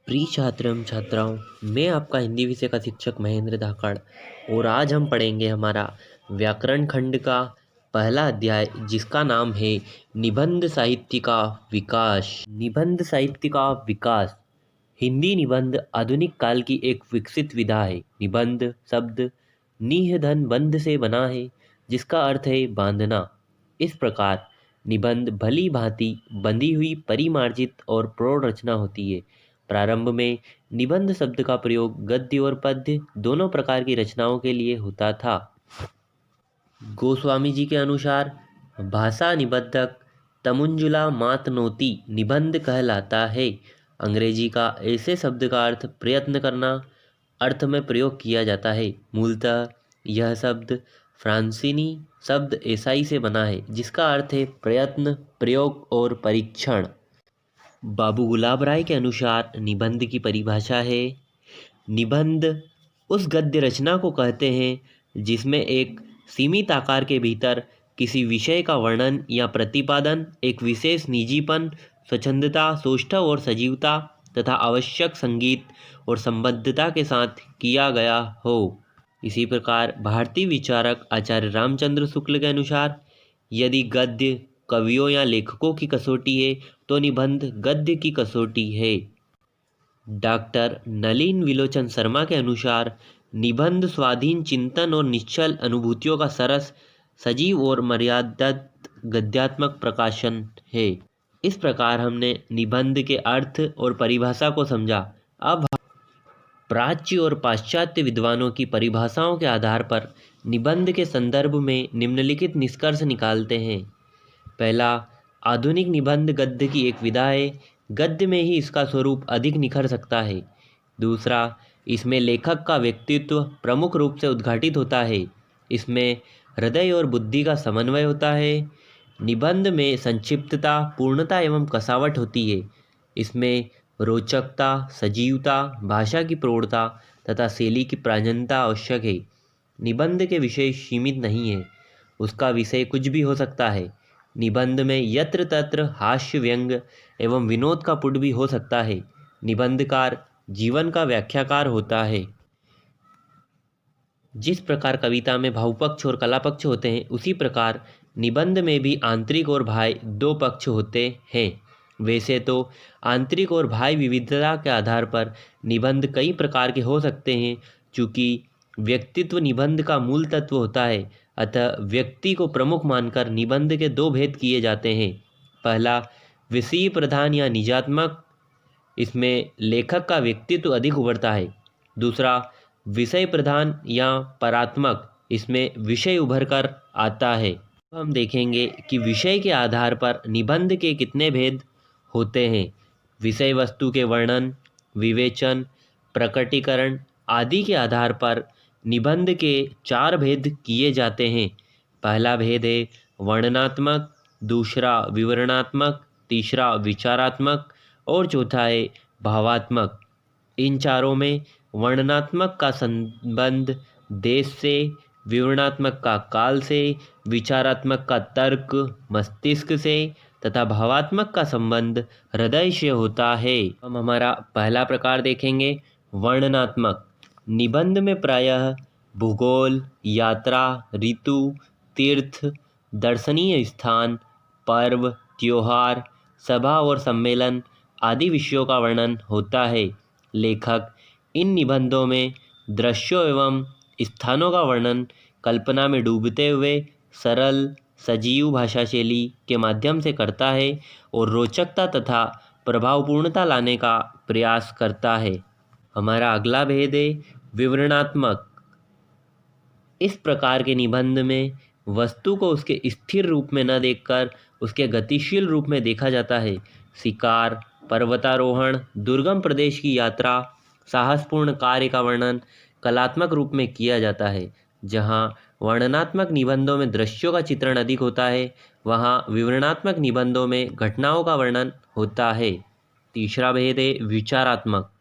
प्रिय छात्र एवं छात्राओं, मैं आपका हिंदी विषय का शिक्षक महेंद्र धाकड़ और आज हम पढ़ेंगे हमारा व्याकरण खंड का पहला अध्याय जिसका नाम है निबंध साहित्य का विकास। निबंध साहित्य का विकास। हिंदी निबंध आधुनिक काल की एक विकसित विधा है। निबंध शब्द नीह धन बंध से बना है जिसका अर्थ है बांधना। इस प्रकार निबंध भली भांति बंधी हुई परिमार्जित और प्रौढ़ रचना होती है। प्रारंभ में निबंध शब्द का प्रयोग गद्य और पद्य दोनों प्रकार की रचनाओं के लिए होता था। गोस्वामी जी के अनुसार भाषा निबद्धक तमुंजुला मातनोती निबंध कहलाता है। अंग्रेजी का ऐसे शब्द का अर्थ प्रयत्न करना अर्थ में प्रयोग किया जाता है। मूलतः यह शब्द फ्रांसीसी शब्द एसाई से बना है जिसका अर्थ है प्रयत्न, प्रयोग और परीक्षण। बाबू गुलाब राय के अनुसार निबंध की परिभाषा है, निबंध उस गद्य रचना को कहते हैं जिसमें एक सीमित आकार के भीतर किसी विषय का वर्णन या प्रतिपादन एक विशेष निजीपन, स्वच्छंदता, सौष्ठव और सजीवता तथा आवश्यक संगीत और संबद्धता के साथ किया गया हो। इसी प्रकार भारतीय विचारक आचार्य रामचंद्र शुक्ल के अनुसार यदि गद्य कवियों या लेखकों की कसौटी है तो निबंध गद्य की कसौटी है। डॉक्टर नलिन विलोचन शर्मा के अनुसार निबंध स्वाधीन चिंतन और निश्चल अनुभूतियों का सरस, सजीव और मर्यादित गद्यात्मक प्रकाशन है। इस प्रकार हमने निबंध के अर्थ और परिभाषा को समझा। अब प्राच्य और पाश्चात्य विद्वानों की परिभाषाओं के आधार पर निबंध के संदर्भ में निम्नलिखित निष्कर्ष निकालते हैं। पहला, आधुनिक निबंध गद्य की एक विधा है। गद्य में ही इसका स्वरूप अधिक निखर सकता है। दूसरा, इसमें लेखक का व्यक्तित्व प्रमुख रूप से उद्घाटित होता है। इसमें हृदय और बुद्धि का समन्वय होता है। निबंध में संक्षिप्तता, पूर्णता एवं कसावट होती है। इसमें रोचकता, सजीवता, भाषा की प्रौढ़ता तथा शैली की प्रांजनता आवश्यक है। निबंध के विषय सीमित नहीं है, उसका विषय कुछ भी हो सकता है। निबंध में यत्र तत्र हास्य, व्यंग एवं विनोद का पुट भी हो सकता है। निबंधकार जीवन का व्याख्याकार होता है। जिस प्रकार कविता में भावपक्ष और कला पक्ष होते हैं उसी प्रकार निबंध में भी आंतरिक और बाह्य दो पक्ष होते हैं। वैसे तो आंतरिक और बाह्य विविधता के आधार पर निबंध कई प्रकार के हो सकते हैं। चूँकि व्यक्तित्व निबंध का मूल तत्व होता है, अतः व्यक्ति को प्रमुख मानकर निबंध के दो भेद किए जाते हैं। पहला, विषय प्रधान या निजात्मक, इसमें लेखक का व्यक्तित्व अधिक उभरता है। दूसरा, विषय प्रधान या परात्मक, इसमें विषय उभर कर आता है। हम देखेंगे कि विषय के आधार पर निबंध के कितने भेद होते हैं। विषय वस्तु के वर्णन, विवेचन, प्रकटीकरण आदि के आधार पर निबंध के चार भेद किए जाते हैं। पहला भेद है वर्णनात्मक, दूसरा विवरणात्मक, तीसरा विचारात्मक और चौथा है भावात्मक। इन चारों में वर्णनात्मक का संबंध देश से, विवरणात्मक का काल से, विचारात्मक का तर्क मस्तिष्क से तथा भावात्मक का संबंध हृदय से होता है। हम हमारा पहला प्रकार देखेंगे, वर्णनात्मक। निबंध में प्रायः भूगोल, यात्रा, ऋतु, तीर्थ, दर्शनीय स्थान, पर्व, त्योहार, सभा और सम्मेलन आदि विषयों का वर्णन होता है। लेखक इन निबंधों में दृश्यों एवं स्थानों का वर्णन कल्पना में डूबते हुए सरल सजीव भाषा शैली के माध्यम से करता है और रोचकता तथा प्रभावपूर्णता लाने का प्रयास करता है। हमारा अगला भेद है विवरणात्मक। इस प्रकार के निबंध में वस्तु को उसके स्थिर रूप में न देखकर उसके गतिशील रूप में देखा जाता है। शिकार, पर्वतारोहण, दुर्गम प्रदेश की यात्रा, साहसपूर्ण कार्य का वर्णन कलात्मक रूप में किया जाता है। जहाँ वर्णनात्मक निबंधों में दृश्यों का चित्रण अधिक होता है, वहाँ विवरणात्मक निबंधों में घटनाओं का वर्णन होता है। तीसरा भेद है विचारात्मक।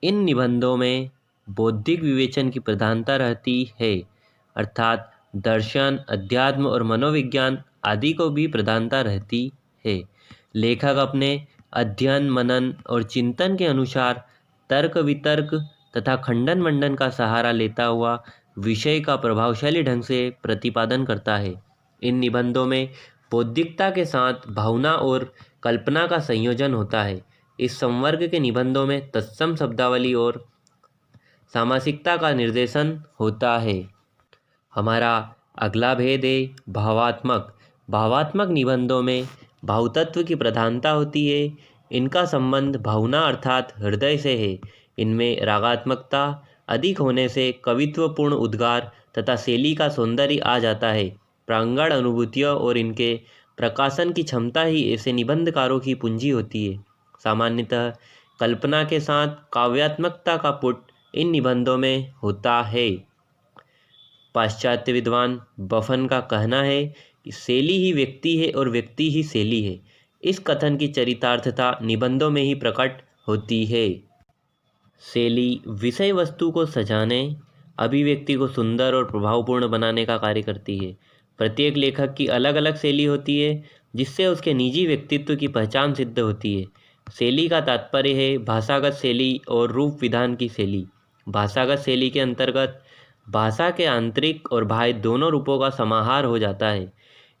इन निबंधों में बौद्धिक विवेचन की प्रधानता रहती है, अर्थात दर्शन, अध्यात्म और मनोविज्ञान आदि को भी प्रधानता रहती है। लेखक अपने अध्ययन मनन और चिंतन के अनुसार तर्क वितर्क तथा खंडन मंडन का सहारा लेता हुआ विषय का प्रभावशाली ढंग से प्रतिपादन करता है। इन निबंधों में बौद्धिकता के साथ भावना और कल्पना का संयोजन होता है। इस संवर्ग के निबंधों में तत्सम शब्दावली और सामासिकता का निर्देशन होता है। हमारा अगला भेद है भावात्मक। भावात्मक निबंधों में भावतत्व की प्रधानता होती है। इनका संबंध भावना अर्थात हृदय से है। इनमें रागात्मकता अधिक होने से कवित्वपूर्ण उद्गार तथा शैली का सौंदर्य आ जाता है। प्रांगण अनुभूतियों और इनके प्रकाशन की क्षमता ही ऐसे निबंधकारों की पूंजी होती है। सामान्यतः कल्पना के साथ काव्यात्मकता का पुट इन निबंधों में होता है। पाश्चात्य विद्वान बफन का कहना है कि शैली ही व्यक्ति है और व्यक्ति ही शैली है। इस कथन की चरितार्थता निबंधों में ही प्रकट होती है। शैली विषय वस्तु को सजाने, अभिव्यक्ति को सुंदर और प्रभावपूर्ण बनाने का कार्य करती है। प्रत्येक लेखक की अलग अलग शैली होती है जिससे उसके निजी व्यक्तित्व की पहचान सिद्ध होती है। शैली का तात्पर्य है भाषागत शैली और रूप विधान की शैली। भाषागत शैली के अंतर्गत भाषा के आंतरिक और बाह्य दोनों रूपों का समाहार हो जाता है।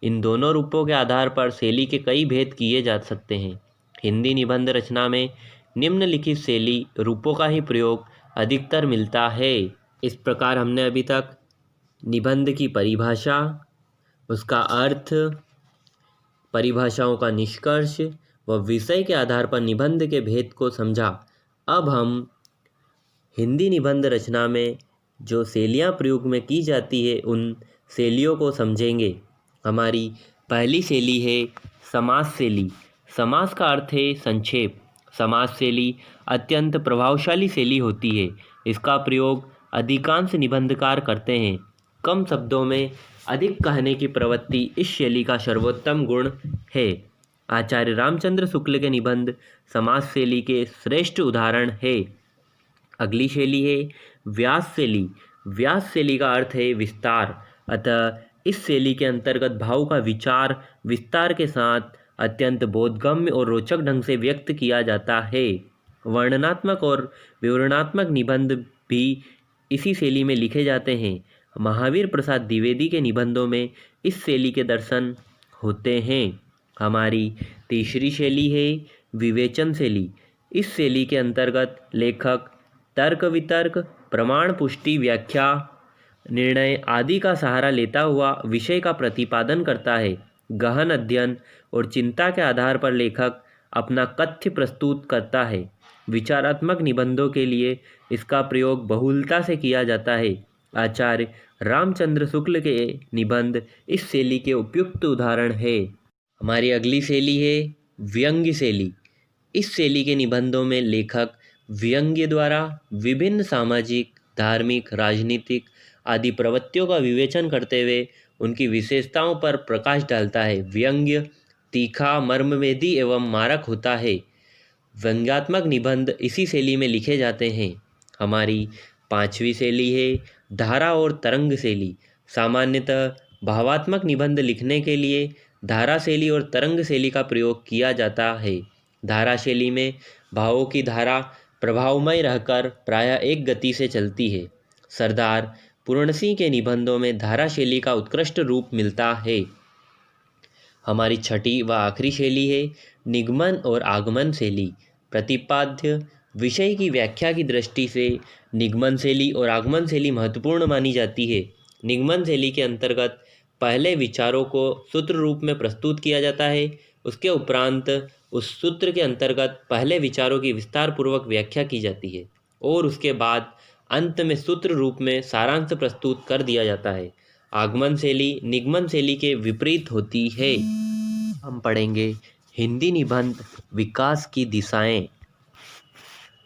इन दोनों रूपों के आधार पर शैली के कई भेद किए जा सकते हैं। हिंदी निबंध रचना में निम्नलिखित शैली रूपों का ही प्रयोग अधिकतर मिलता है। इस प्रकार हमने अभी तक निबंध की परिभाषा, उसका अर्थ, परिभाषाओं का निष्कर्ष व विषय के आधार पर निबंध के भेद को समझा। अब हम हिंदी निबंध रचना में जो शैलियाँ प्रयोग में की जाती है उन शैलियों को समझेंगे। हमारी पहली शैली है समास शैली। समास का अर्थ है संक्षेप। समास शैली अत्यंत प्रभावशाली शैली होती है। इसका प्रयोग अधिकांश निबंधकार करते हैं। कम शब्दों में अधिक कहने की प्रवृत्ति इस शैली का सर्वोत्तम गुण है। आचार्य रामचंद्र शुक्ल के निबंध समास शैली के श्रेष्ठ उदाहरण है। अगली शैली है व्यास शैली। व्यास शैली का अर्थ है विस्तार। अतः इस शैली के अंतर्गत भाव का विचार विस्तार के साथ अत्यंत बोधगम्य और रोचक ढंग से व्यक्त किया जाता है। वर्णनात्मक और विवरणात्मक निबंध भी इसी शैली में लिखे जाते हैं। महावीर प्रसाद द्विवेदी के निबंधों में इस शैली के दर्शन होते हैं। हमारी तीसरी शैली है विवेचन शैली। इस शैली के अंतर्गत लेखक तर्क वितर्क, प्रमाण पुष्टि, व्याख्या, निर्णय आदि का सहारा लेता हुआ विषय का प्रतिपादन करता है। गहन अध्ययन और चिंता के आधार पर लेखक अपना कथ्य प्रस्तुत करता है। विचारात्मक निबंधों के लिए इसका प्रयोग बहुलता से किया जाता है। आचार्य रामचंद्र शुक्ल के निबंध इस शैली के उपयुक्त उदाहरण है। हमारी अगली शैली है व्यंग्य शैली। इस शैली के निबंधों में लेखक व्यंग्य द्वारा विभिन्न सामाजिक, धार्मिक, राजनीतिक आदि प्रवृत्तियों का विवेचन करते हुए उनकी विशेषताओं पर प्रकाश डालता है। व्यंग्य तीखा, मर्मवेदी एवं मारक होता है। व्यंग्यात्मक निबंध इसी शैली में लिखे जाते हैं। हमारी पांचवी शैली है धारा और तरंग शैली। सामान्यतः भावात्मक निबंध लिखने के लिए धारा शैली और तरंग शैली का प्रयोग किया जाता है। धारा शैली में भावों की धारा प्रभावमय रहकर प्रायः एक गति से चलती है। सरदार पूर्णसिंह के निबंधों में धारा शैली का उत्कृष्ट रूप मिलता है। हमारी छठी व आखिरी शैली है निगमन और आगमन शैली। प्रतिपाद्य विषय की व्याख्या की दृष्टि से निगमन शैली और आगमन शैली महत्वपूर्ण मानी जाती है। निगमन शैली के अंतर्गत पहले विचारों को सूत्र रूप में प्रस्तुत किया जाता है। उसके उपरांत उस सूत्र के अंतर्गत पहले विचारों की विस्तार पूर्वक व्याख्या की जाती है और उसके बाद अंत में सूत्र रूप में सारांश प्रस्तुत कर दिया जाता है। आगमन शैली निगमन शैली के विपरीत होती है। हम पढ़ेंगे हिंदी निबंध विकास की दिशाएं।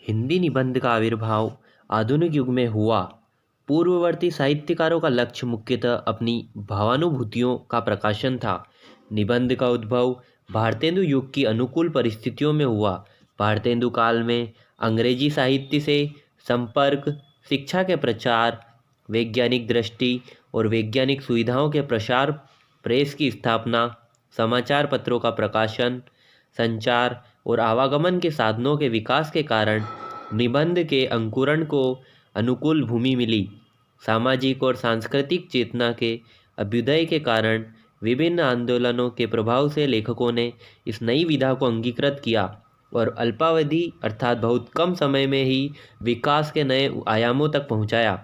हिंदी निबंध का आविर्भाव आधुनिक युग में हुआ। पूर्ववर्ती साहित्यकारों का लक्ष्य मुख्यतः अपनी भावानुभूतियों का प्रकाशन था। निबंध का उद्भव भारतेंदु युग की अनुकूल परिस्थितियों में हुआ। भारतेंदु काल में अंग्रेजी साहित्य से संपर्क, शिक्षा के प्रचार, वैज्ञानिक दृष्टि और वैज्ञानिक सुविधाओं के प्रसार, प्रेस की स्थापना, समाचार पत्रों का प्रकाशन, संचार, और आवागमन के साधनों के विकास के कारण निबंध के अंकुरण को अनुकूल भूमि मिली। सामाजिक और सांस्कृतिक चेतना के अभ्युदय के कारण विभिन्न आंदोलनों के प्रभाव से लेखकों ने इस नई विधा को अंगीकृत किया और अल्पावधि अर्थात बहुत कम समय में ही विकास के नए आयामों तक पहुंचाया।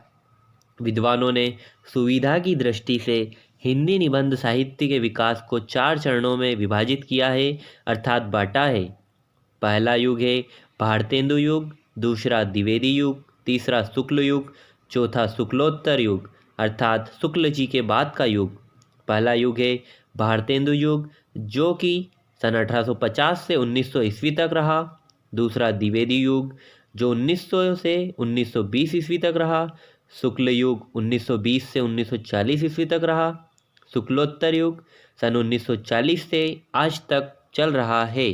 विद्वानों ने सुविधा की दृष्टि से हिंदी निबंध साहित्य के विकास को 4 चरणों में विभाजित किया है अर्थात बांटा है। पहला युग है भारतेंदु युग, दूसरा द्विवेदी युग, तीसरा शुक्ल युग, चौथा शुक्लोत्तर युग अर्थात शुक्ल जी के बाद का युग। पहला युग है भारतेंदु युग जो कि सन 1850 से 1900 ईस्वी तक रहा। दूसरा द्विवेदी युग जो 1900 से 1920 ईस्वी तक रहा। शुक्ल युग 1920 से 1940 ईस्वी तक रहा। शुक्लोत्तर युग सन 1940 से आज तक चल रहा है।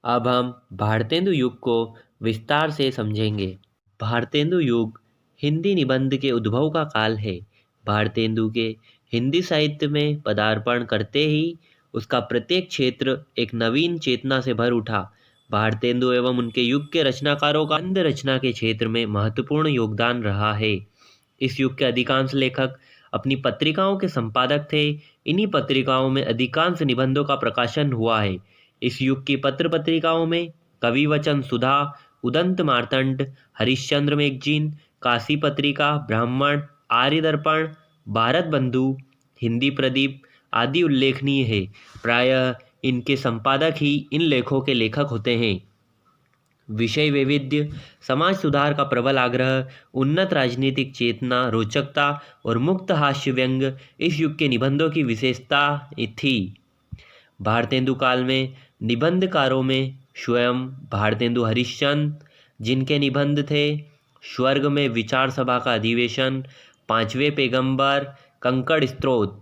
अब हम भारतेंदु युग को विस्तार से समझेंगे। भारतेंदु युग हिंदी निबंध के उद्भव का काल है। भारतेंदु के हिंदी साहित्य में पदार्पण करते ही उसका प्रत्येक क्षेत्र एक नवीन चेतना से भर उठा। भारतेंदु एवं उनके युग के रचनाकारों का निबंध रचना के क्षेत्र में महत्वपूर्ण योगदान रहा है। इस युग के अधिकांश लेखक अपनी पत्रिकाओं के संपादक थे। इन्हीं पत्रिकाओं में अधिकांश निबंधों का प्रकाशन हुआ है। इस युग की पत्र पत्रिकाओं में कविवचन सुधा, उदंत मार्तंड, हरिश्चंद्र मैगजीन, काशी पत्रिका, ब्राह्मण, आर्य दर्पण, भारत बंधु, हिंदी प्रदीप आदि उल्लेखनीय है। प्रायः इनके संपादक ही इन लेखों के लेखक होते हैं। विषय वैविध्य, समाज सुधार का प्रबल आग्रह, उन्नत राजनीतिक चेतना, रोचकता और मुक्त हास्य व्यंग इस युग के निबंधों की विशेषता थी। भारतेंदु काल में निबंधकारों में स्वयं भारतेंदु हरिश्चंद्र, जिनके निबंध थे स्वर्ग में विचार सभा का अधिवेशन, पांचवें पैगंबर, कंकड़ स्त्रोत।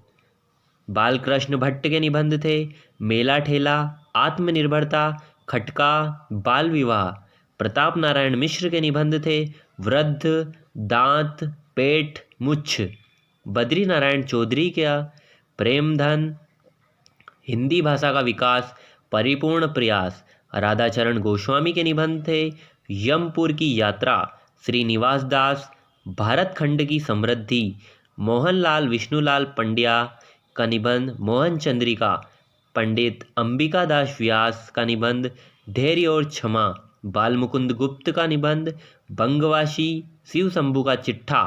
बालकृष्ण भट्ट के निबंध थे मेला ठेला, आत्मनिर्भरता, खटका, बाल विवाह। प्रताप नारायण मिश्र के निबंध थे वृद्ध, दांत, पेट, मुच्छ। बद्री नारायण चौधरी का प्रेमधन, हिंदी भाषा का विकास, परिपूर्ण प्रयास। राधाचरण गोस्वामी के निबंध थे यमपुर की यात्रा, श्रीनिवास दास, भारत खंड की समृद्धि। मोहनलाल विष्णुलाल पंड्या का निबंध मोहन चंद्रिका। पंडित अंबिका दास व्यास का निबंध धैर्य और क्षमा। बालमुकुंद गुप्त का निबंध बंगवासी, शिव शंभू का चिट्ठा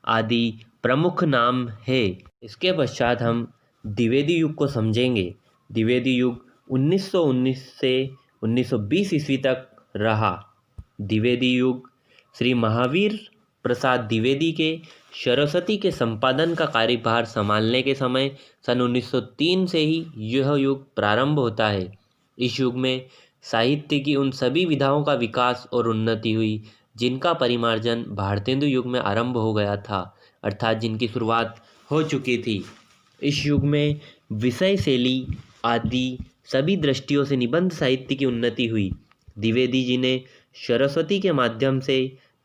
आदि प्रमुख नाम है। इसके पश्चात हम द्विवेदी युग को समझेंगे। द्विवेदी युग 1919 से 1920 ईस्वी तक रहा। द्विवेदी युग श्री महावीर प्रसाद द्विवेदी के सरस्वती के संपादन का कार्यभार संभालने के समय सन 1903 से ही यह युग प्रारंभ होता है। इस युग में साहित्य की उन सभी विधाओं का विकास और उन्नति हुई जिनका परिमार्जन भारतेंदु युग में आरंभ हो गया था अर्थात जिनकी शुरुआत हो चुकी थी। इस युग में विषय शैली आदि सभी दृष्टियों से निबंध साहित्य की उन्नति हुई। द्विवेदी जी ने सरस्वती के माध्यम से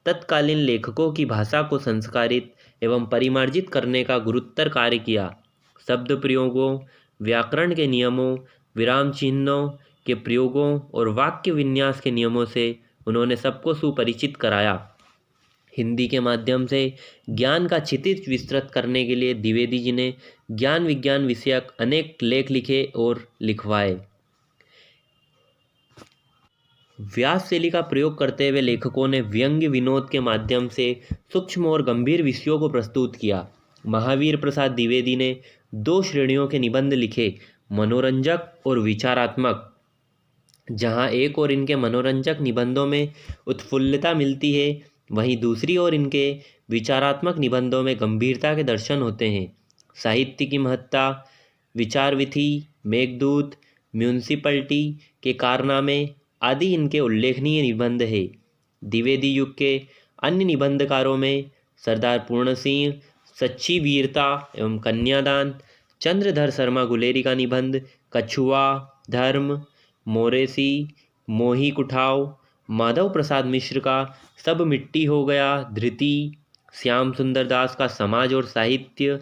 तत्कालीन लेखकों की भाषा को संस्कारित एवं परिमार्जित करने का गुरुतर कार्य किया। शब्द प्रयोगों, व्याकरण के नियमों, विराम चिन्हों के प्रयोगों और वाक्य विन्यास के नियमों से उन्होंने सबको सुपरिचित कराया। हिंदी के माध्यम से ज्ञान का क्षितिज विस्तृत करने के लिए द्विवेदी जी ने ज्ञान विज्ञान विषयक अनेक लेख लिखे और लिखवाए। व्यास शैली का प्रयोग करते हुए लेखकों ने व्यंग्य विनोद के माध्यम से सूक्ष्म और गंभीर विषयों को प्रस्तुत किया। महावीर प्रसाद द्विवेदी ने 2 श्रेणियों के निबंध लिखे, मनोरंजक और विचारात्मक। जहां एक ओर इनके मनोरंजक निबंधों में उत्फुल्लता मिलती है, वहीं दूसरी ओर इनके विचारात्मक निबंधों में गंभीरता के दर्शन होते हैं। साहित्य की महत्ता, विचार विधि, मेघदूत, म्यूनिसिपलिटी के कारनामे आदि इनके उल्लेखनीय निबंध है। द्विवेदी युग के अन्य निबंधकारों में सरदार पूर्ण सिंह, सच्ची वीरता एवं कन्यादान, चंद्रधर शर्मा गुलेरी का निबंध कछुआ, धर्म, मोरेसी, मोही कुठाव, माधव प्रसाद मिश्र का सब मिट्टी हो गया, धृति, श्याम सुंदर दास का समाज और साहित्य,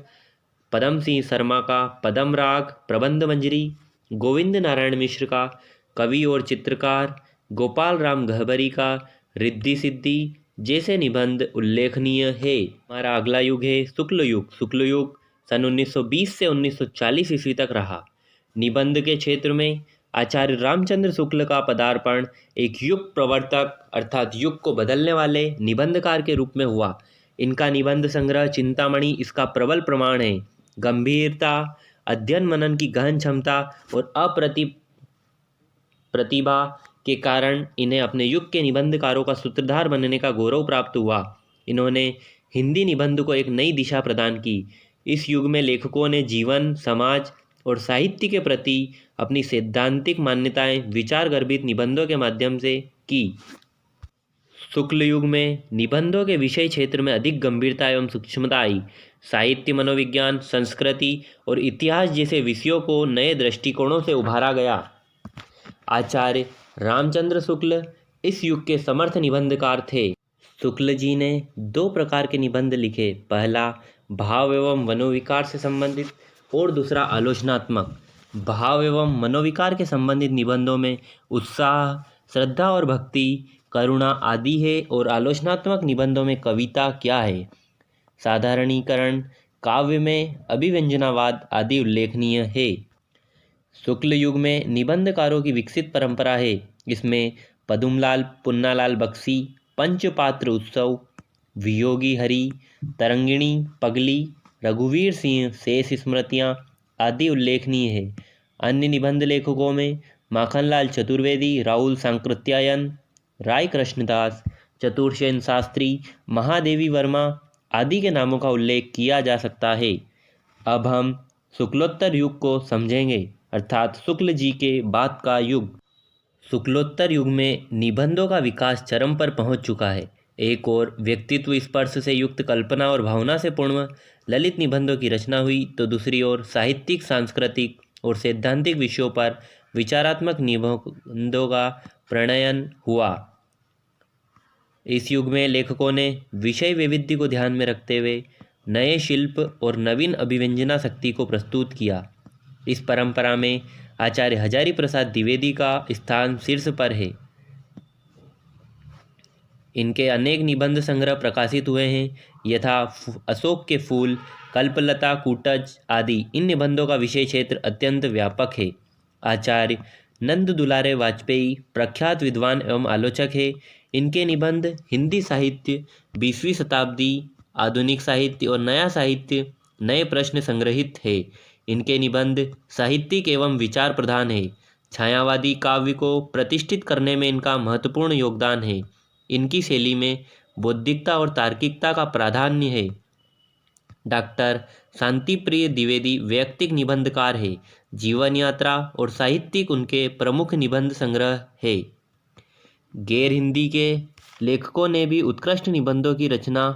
पदम सिंह शर्मा का पदम राग, प्रबंध मंजरी, गोविंद नारायण मिश्र का कवि और चित्रकार गोपाल राम गहबरी का रिद्धि सिद्धि जैसे निबंध उल्लेखनीय है। हमारा अगला युग है शुक्ल युग। शुक्ल युग सन 1920 से 1940 ईस्वी तक रहा। निबंध के क्षेत्र में आचार्य रामचंद्र शुक्ल का पदार्पण एक युग प्रवर्तक अर्थात युग को बदलने वाले निबंधकार के रूप में हुआ। इनका निबंध संग्रह चिंतामणि इसका प्रबल प्रमाण है। गंभीरता, अध्ययन मनन की गहन क्षमता और प्रतिभा के कारण इन्हें अपने युग के निबंधकारों का सूत्रधार बनने का गौरव प्राप्त हुआ। इन्होंने हिंदी निबंध को एक नई दिशा प्रदान की। इस युग में लेखकों ने जीवन, समाज और साहित्य के प्रति अपनी सैद्धांतिक मान्यताएं विचार गर्भित निबंधों के माध्यम से की। शुक्ल युग में निबंधों के विषय क्षेत्र में अधिक गंभीरता एवं सूक्ष्मता आई। साहित्य, मनोविज्ञान, संस्कृति और इतिहास जैसे विषयों को नए दृष्टिकोणों से उभारा गया। आचार्य रामचंद्र शुक्ल इस युग के समर्थ निबंधकार थे। शुक्ल जी ने दो प्रकार के निबंध लिखे, पहला भाव एवं मनोविकार से संबंधित और दूसरा आलोचनात्मक। भाव एवं मनोविकार के संबंधित निबंधों में उत्साह, श्रद्धा और भक्ति, करुणा आदि है और आलोचनात्मक निबंधों में कविता क्या है, साधारणीकरण, काव्य में अभिव्यंजनावाद आदि उल्लेखनीय है। शुक्ल युग में निबंधकारों की विकसित परंपरा है। इसमें पदुमलाल पुन्नालाल बख्शी, पंचपात्र उत्सव, वियोगी हरि, तरंगिणी, पगली, रघुवीर सिंह, शेष स्मृतियाँ आदि उल्लेखनीय है। अन्य निबंध लेखकों में माखनलाल चतुर्वेदी, राहुल सांकृत्यायन, राय कृष्णदास, चतुर्सेन शास्त्री, महादेवी वर्मा आदि के नामों का उल्लेख किया जा सकता है। अब हम शुक्लोत्तर युग को समझेंगे अर्थात शुक्ल जी के बाद का युग। शुक्लोत्तर युग में निबंधों का विकास चरम पर पहुंच चुका है। एक और व्यक्तित्व स्पर्श से युक्त कल्पना और भावना से पूर्ण ललित निबंधों की रचना हुई तो दूसरी ओर साहित्यिक, सांस्कृतिक और सैद्धांतिक विषयों पर विचारात्मक निबंधों का प्रणयन हुआ। इस युग में लेखकों ने विषय वैविध्य को ध्यान में रखते हुए नए शिल्प और नवीन अभिव्यंजना शक्ति को प्रस्तुत किया। इस परंपरा में आचार्य हजारी प्रसाद द्विवेदी का स्थान शीर्ष पर है। इनके अनेक निबंध संग्रह प्रकाशित हुए हैं, यथा अशोक के फूल, कल्पलता, कूटज आदि। इन निबंधों का विषय क्षेत्र अत्यंत व्यापक है। आचार्य नंद दुलारे वाजपेयी प्रख्यात विद्वान एवं आलोचक है। इनके निबंध हिंदी साहित्य, 20वीं शताब्दी, आधुनिक साहित्य और नया साहित्य, नए प्रश्न संग्रहित है। इनके निबंध साहित्यिक एवं विचार प्रधान है। छायावादी काव्य को प्रतिष्ठित करने में इनका महत्वपूर्ण योगदान है। इनकी शैली में बौद्धिकता और तार्किकता का प्राधान्य है। डॉक्टर शांतिप्रिय द्विवेदी वैयक्तिक निबंधकार है। जीवन यात्रा और साहित्यिक उनके प्रमुख निबंध संग्रह है। गैर हिंदी के लेखकों ने भी उत्कृष्ट निबंधों की रचना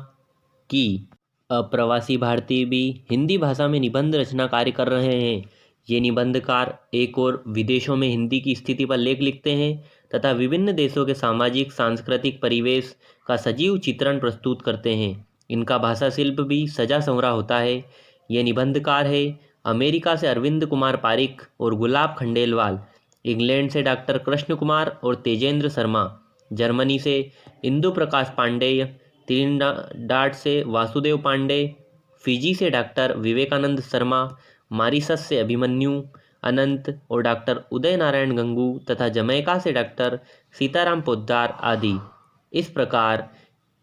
की। अप्रवासी भारतीय भी हिंदी भाषा में निबंध रचना कार्य कर रहे हैं। ये निबंधकार एक और विदेशों में हिंदी की स्थिति पर लेख लिखते हैं तथा विभिन्न देशों के सामाजिक, सांस्कृतिक परिवेश का सजीव चित्रण प्रस्तुत करते हैं। इनका भाषा शिल्प भी सजा संवरा होता है। ये निबंधकार है अमेरिका से अरविंद कुमार पारिक और गुलाब खंडेलवाल, इंग्लैंड से डॉक्टर कृष्ण कुमार और तेजेंद्र शर्मा, जर्मनी से इंदु प्रकाश पांडेय, त्रिनिडाद से वासुदेव पांडे, फिजी से डॉक्टर विवेकानंद शर्मा, मॉरिशस से अभिमन्यु अनंत और डॉक्टर उदय नारायण गंगू तथा जमैका से डॉक्टर सीताराम पोद्दार आदि। इस प्रकार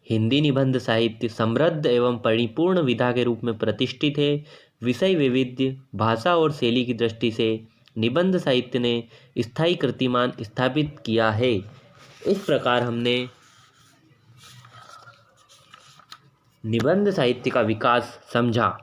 हिंदी निबंध साहित्य समृद्ध एवं परिपूर्ण विधा के रूप में प्रतिष्ठित है। विषय वैविध्य, भाषा और शैली की दृष्टि से निबंध साहित्य ने स्थायी कीर्तिमान स्थापित किया है। इस प्रकार हमने निबंध साहित्य का विकास समझा।